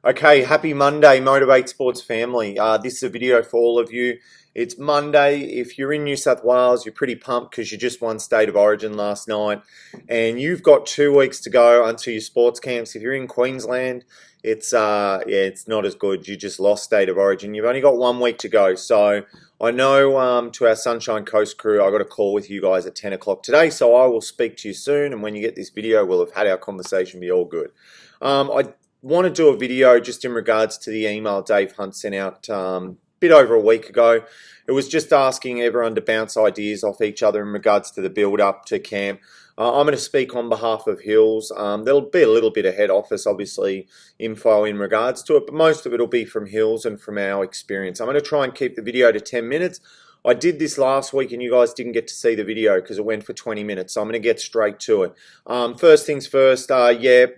Okay, happy Monday, Motiv8sports family. This is a video for all of you. It's Monday. If you're in New South Wales, you're pretty pumped because you just won State of Origin last night, and you've got 2 weeks to go until your sports camps. If you're in Queensland, it's not as good. You just lost State of Origin. You've only got 1 week to go. So I know to our Sunshine Coast crew, I got a call with you guys at 10 o'clock today. So I will speak to you soon, and when you get this video, we'll have had our conversation. Be all good. I want to do a video just in regards to the email Dave Hunt sent out a bit over a week ago. It was just asking everyone to bounce ideas off each other in regards to the build up to camp. I'm going to speak on behalf of Hills. There'll be a little bit of head office, obviously, info in regards to it, but most of it will be from Hills and from our experience. I'm going to try and keep the video to 10 minutes. I did this last week and you guys didn't get to see the video because it went for 20 minutes. So I'm going to get straight to it. First things first,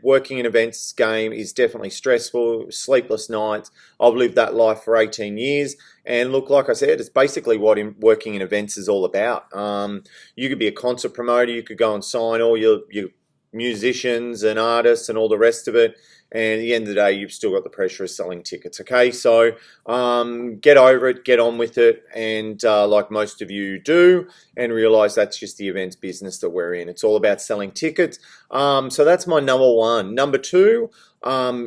working in events game is definitely stressful, sleepless nights. I've lived that life for 18 years. And look, like I said, it's basically what working in events is all about. You could be a concert promoter, you could go and sign all your musicians and artists and all the rest of it. And at the end of the day, you've still got the pressure of selling tickets, okay? So get over it, get on with it, and like most of you do, and realize that's just the events business that we're in. It's all about selling tickets. So that's my number one. Number two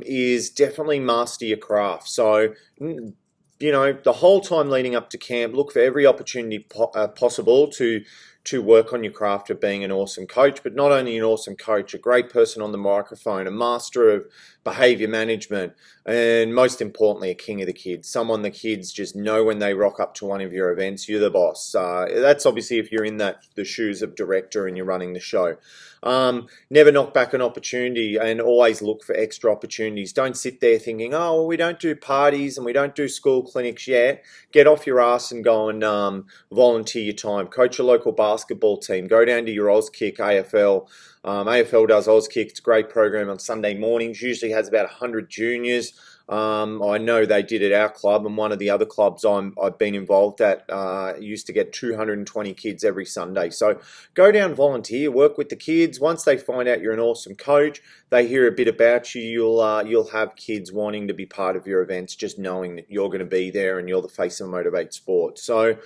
is definitely master your craft. So, you know, the whole time leading up to camp, look for every opportunity possible to work on your craft of being an awesome coach, but not only an awesome coach, a great person on the microphone, a master of behavior management, and most importantly, a king of the kids, someone the kids just know when they rock up to one of your events, you're the boss. That's obviously if you're in the shoes of director and you're running the show. Never knock back an opportunity and always look for extra opportunities. Don't sit there thinking, oh, well, we don't do parties and we don't do school clinics yet. Get off your ass and go and volunteer your time. Coach a local basketball team. Go down to your Auskick AFL. AFL does Auskick. It's a great program on Sunday mornings. Usually has about 100 juniors. I know they did at our club, and one of the other clubs I've been involved at used to get 220 kids every Sunday. So go down, volunteer, work with the kids. Once they find out you're an awesome coach, they hear a bit about you, you'll have kids wanting to be part of your events, just knowing that you're going to be there and you're the face of Motiv8sports. So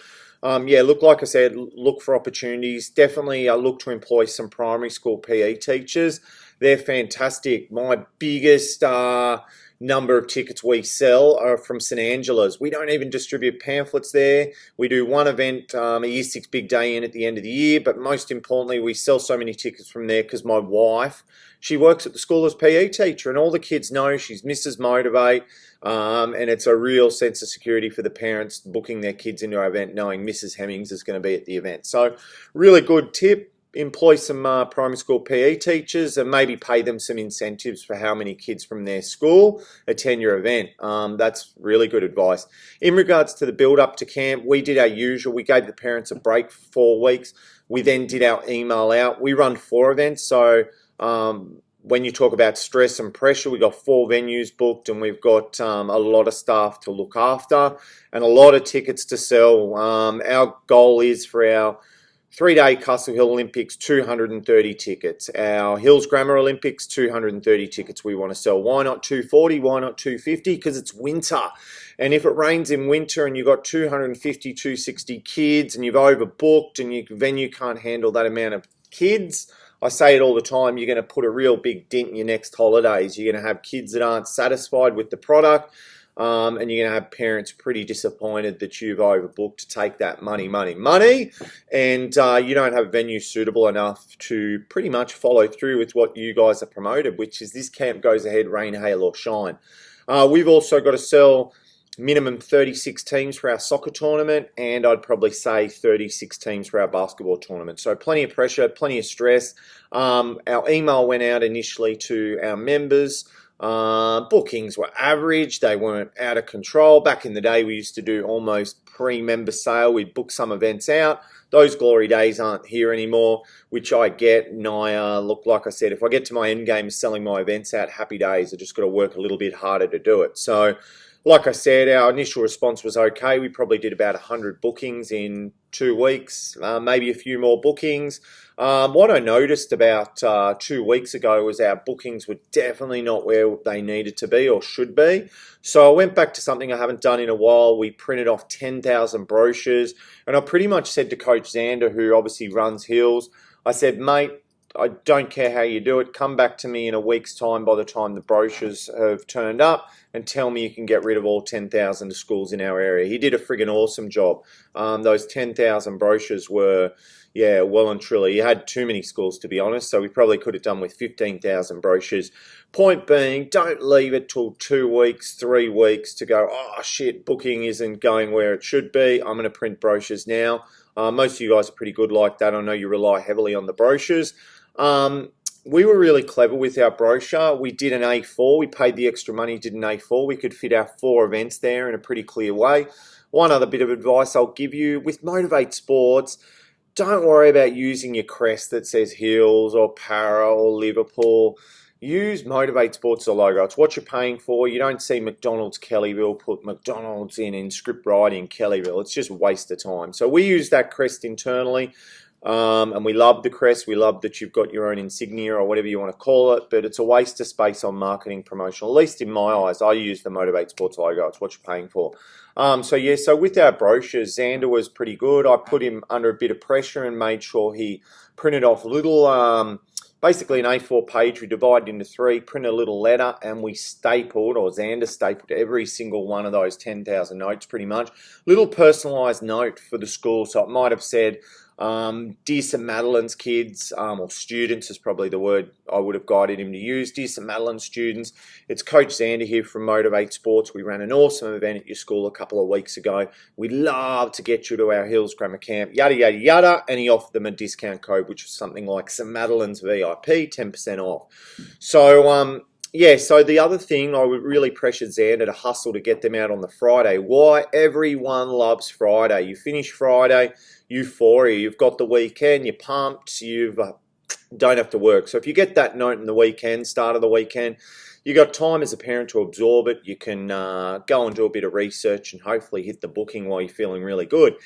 look, like I said, look for opportunities. Definitely look to employ some primary school PE teachers. They're fantastic. My biggest number of tickets we sell are from St. Angela's. We don't even distribute pamphlets there. We do one event, a Year 6 big day in at the end of the year, but most importantly, we sell so many tickets from there because my wife, she works at the school as PE teacher, and all the kids know she's Mrs. Motivate, and it's a real sense of security for the parents booking their kids into our event knowing Mrs. Hemmings is going to be at the event. So really good tip. Employ some primary school PE teachers and maybe pay them some incentives for how many kids from their school attend your event. That's really good advice. In regards to the build up to camp, we did our usual. We gave the parents a break for 4 weeks. We then did our email out. We run 4 events. So when you talk about stress and pressure, we've got 4 venues booked and we've got a lot of staff to look after and a lot of tickets to sell. Our goal is for our 3-day Castle Hill Olympics, 230 tickets. Our Hills Grammar Olympics, 230 tickets we want to sell. Why not 240? Why not 250? Because it's winter. And if it rains in winter and you've got 250, 260 kids and you've overbooked and your venue can't handle that amount of kids, I say it all the time, you're going to put a real big dent in your next holidays. You're going to have kids that aren't satisfied with the product. And you're going to have parents pretty disappointed that you've overbooked to take that money, and you don't have a venue suitable enough to pretty much follow through with what you guys are promoted, which is this camp goes ahead, rain, hail or shine. We've also got to sell minimum 36 teams for our soccer tournament, and I'd probably say 36 teams for our basketball tournament. So plenty of pressure, plenty of stress. Our email went out initially to our members. Bookings were average. They weren't out of control. Back in the day, we used to do almost pre-member sale. We'd book some events out. Those glory days aren't here anymore, which I get. And look, like I said, if I get to my end game selling my events out, happy days. I just got to work a little bit harder to do it. So like I said, our initial response was okay. We probably did about 100 bookings in 2 weeks, maybe a few more bookings. What I noticed about 2 weeks ago was our bookings were definitely not where they needed to be or should be. So I went back to something I haven't done in a while. We printed off 10,000 brochures, and I pretty much said to Coach Xander, who obviously runs Hills, I said, mate, I don't care how you do it. Come back to me in a week's time by the time the brochures have turned up and tell me you can get rid of all 10,000 schools in our area. He did a friggin' awesome job. Those 10,000 brochures were, yeah, well and truly. He had too many schools, to be honest, so we probably could have done with 15,000 brochures. Point being, don't leave it till 2 weeks, 3 weeks to go, oh shit, booking isn't going where it should be. I'm going to print brochures now. Most of you guys are pretty good like that. I know you rely heavily on the brochures. We were really clever with our brochure. We did an A4. We paid the extra money, did an A4. We could fit our 4 events there in a pretty clear way. One other bit of advice I'll give you, with Motiv8 Sports, don't worry about using your crest that says Hills or Para or Liverpool. Use Motiv8 Sports as a logo. It's what you're paying for. You don't see McDonald's Kellyville put McDonald's in script writing Kellyville. It's just a waste of time. So we use that crest internally. And we love the crest. We love that you've got your own insignia or whatever you want to call it, but it's a waste of space on marketing promotion. At least in my eyes, I use the Motiv8 Sports logo. It's what you're paying for. So with our brochures, Xander was pretty good. I put him under a bit of pressure and made sure he printed off little, basically an A4 page. We divided into 3, printed a little letter, and we stapled, or Xander stapled, every single one of those 10,000 notes pretty much. Little personalised note for the school. So it might have said, dear St. Madeleine's kids, or students is probably the word I would have guided him to use. Dear St. Madeleine students, it's Coach Xander here from Motiv8 Sports. We ran an awesome event at your school a couple of weeks ago. We'd love to get you to our Hills Grammar Camp, yada, yada, yada. And he offered them a discount code, which was something like St. Madeleine's VIP, 10% off. So, yeah, so the other thing, I would really pressure Xander to hustle to get them out on the Friday. Why? Everyone loves Friday. You finish Friday, euphoria. You've got the weekend, you're pumped, you don't have to work. So if you get that note in the weekend, start of the weekend, you got time as a parent to absorb it. You can go and do a bit of research and hopefully hit the booking while you're feeling really good.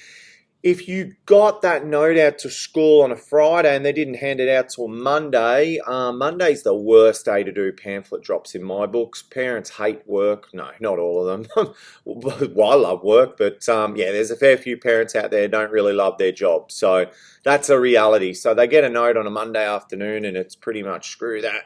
If you got that note out to school on a Friday and they didn't hand it out till Monday, Monday's the worst day to do pamphlet drops in my books. Parents hate work. No, not all of them. Well, I love work, but yeah, there's a fair few parents out there who don't really love their job. So that's a reality. So they get a note on a Monday afternoon and it's pretty much screw that.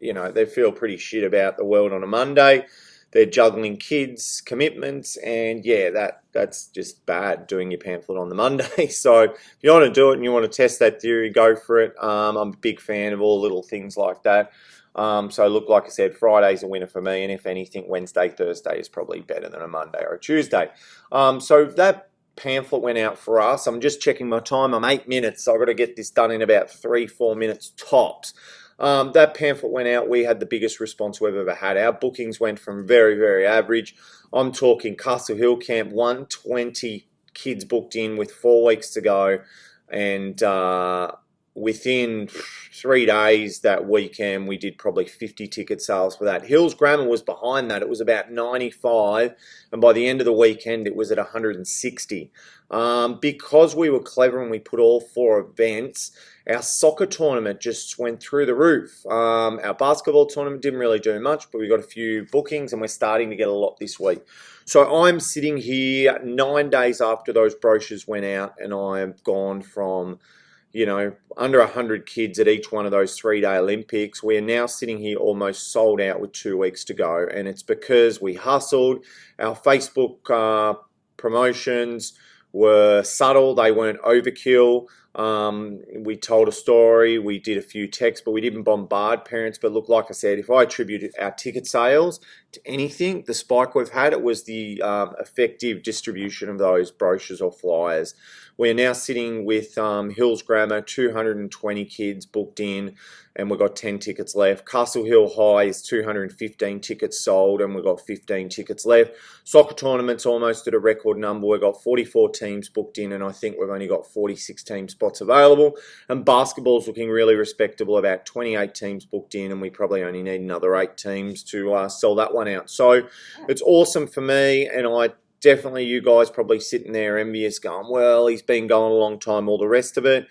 You know, they feel pretty shit about the world on a Monday. They're juggling kids, commitments, and yeah, that's just bad doing your pamphlet on the Monday. So if you want to do it and you want to test that theory, go for it. I'm a big fan of all little things like that. So look, like I said, Friday's a winner for me, and if anything, Wednesday, Thursday is probably better than a Monday or a Tuesday. So that pamphlet went out for us. I'm just checking my time. I'm 8 minutes, so I've got to get this done in about 3-4 minutes tops. That pamphlet went out. We had the biggest response we've ever had. Our bookings went from very, very average. I'm talking Castle Hill Camp, 120 kids booked in with 4 weeks to go. And within 3 days that weekend, we did probably 50 ticket sales for that. Hills Grammar was behind that. It was about 95. And by the end of the weekend, it was at 160. Because we were clever and we put all 4 events, our soccer tournament just went through the roof. Our basketball tournament didn't really do much, but we got a few bookings and we're starting to get a lot this week. So I'm sitting here 9 days after those brochures went out, and I have gone from, you know, under 100 kids at each one of those 3-day Olympics. We're now sitting here almost sold out with 2 weeks to go, and it's because we hustled. Our Facebook promotions were subtle. They weren't overkill. We told a story, we did a few texts, but we didn't bombard parents. But look, like I said, if I attribute our ticket sales to anything, the spike we've had, it was the effective distribution of those brochures or flyers. we're now sitting with Hills Grammar, 220 kids booked in, and we've got 10 tickets left. Castle Hill High is 215 tickets sold, and we've got 15 tickets left. Soccer tournament's almost at a record number. We've got 44 teams booked in, and I think we've only got 46 team spots available. And basketball's looking really respectable, about 28 teams booked in, and we probably only need another 8 teams to sell that one out. So it's awesome for me, and definitely, you guys probably sitting there envious going, well, he's been going a long time, all the rest of it.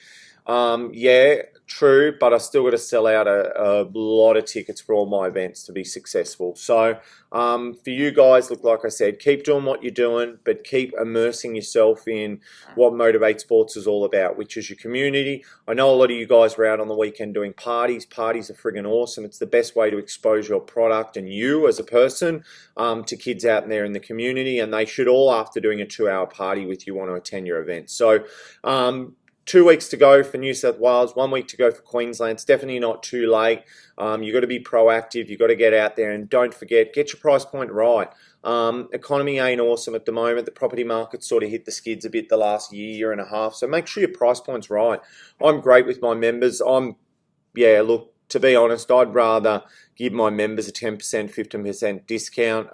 Yeah, true, but I still got to sell out a lot of tickets for all my events to be successful. So for you guys, look, like I said, keep doing what you're doing, but keep immersing yourself in what Motiv8 Sports is all about, which is your community. I know a lot of you guys were out on the weekend doing parties. Parties are friggin' awesome. It's the best way to expose your product and you as a person to kids out there in the community, and they should all, after doing a 2-hour party with you, want to attend your event. So 2 weeks to go for New South Wales, 1 week to go for Queensland. It's definitely not too late. You've got to be proactive. You've got to get out there, and don't forget, get your price point right. Economy ain't awesome at the moment. The property market sort of hit the skids a bit the last year and a half. So make sure your price point's right. I'm great with my members. Look, to be honest, I'd rather give my members a 10%, 15% discount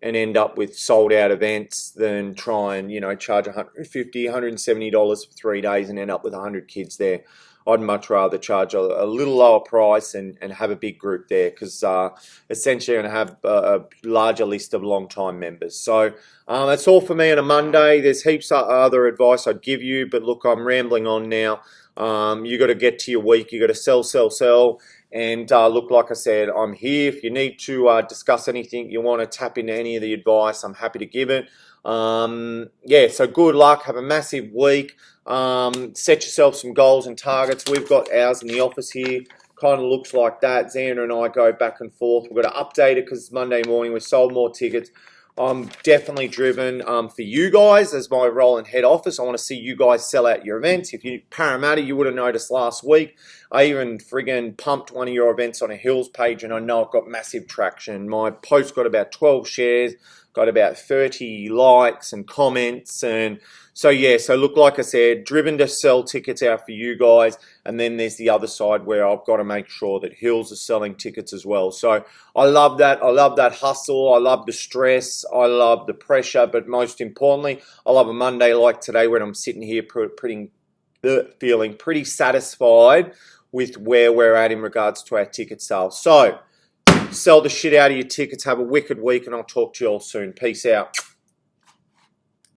and end up with sold out events than try and, charge $150, $170 for 3 days and end up with 100 kids there. I'd much rather charge a little lower price and have a big group there, because essentially I'm going to have a larger list of long-time members. So that's all for me on a Monday. There's heaps of other advice I'd give you, but look, I'm rambling on now. You got to get to your week. You got to sell. And look, like I said, I'm here. If you need to discuss anything, you want to tap into any of the advice, I'm happy to give it. So good luck. Have a massive week. Set yourself some goals and targets. We've got ours in the office here. Kind of looks like that. Xander and I go back and forth. We've got to update it because it's Monday morning. We've sold more tickets. I'm definitely driven for you guys as my role in head office. I want to see you guys sell out your events. If you Parramatta, you would have noticed last week, I even friggin' pumped one of your events on a Hills page, and I know it got massive traction. My post got about 12 shares, got about 30 likes and comments, and so look, like I said, driven to sell tickets out for you guys, and then there's the other side where I've got to make sure that Hills are selling tickets as well. So I love that. I love that hustle. I love the stress. I love the pressure, but most importantly, I love a Monday like today when I'm sitting here feeling pretty satisfied with where we're at in regards to our ticket sales. So sell the shit out of your tickets. Have a wicked week, and I'll talk to you all soon. Peace out.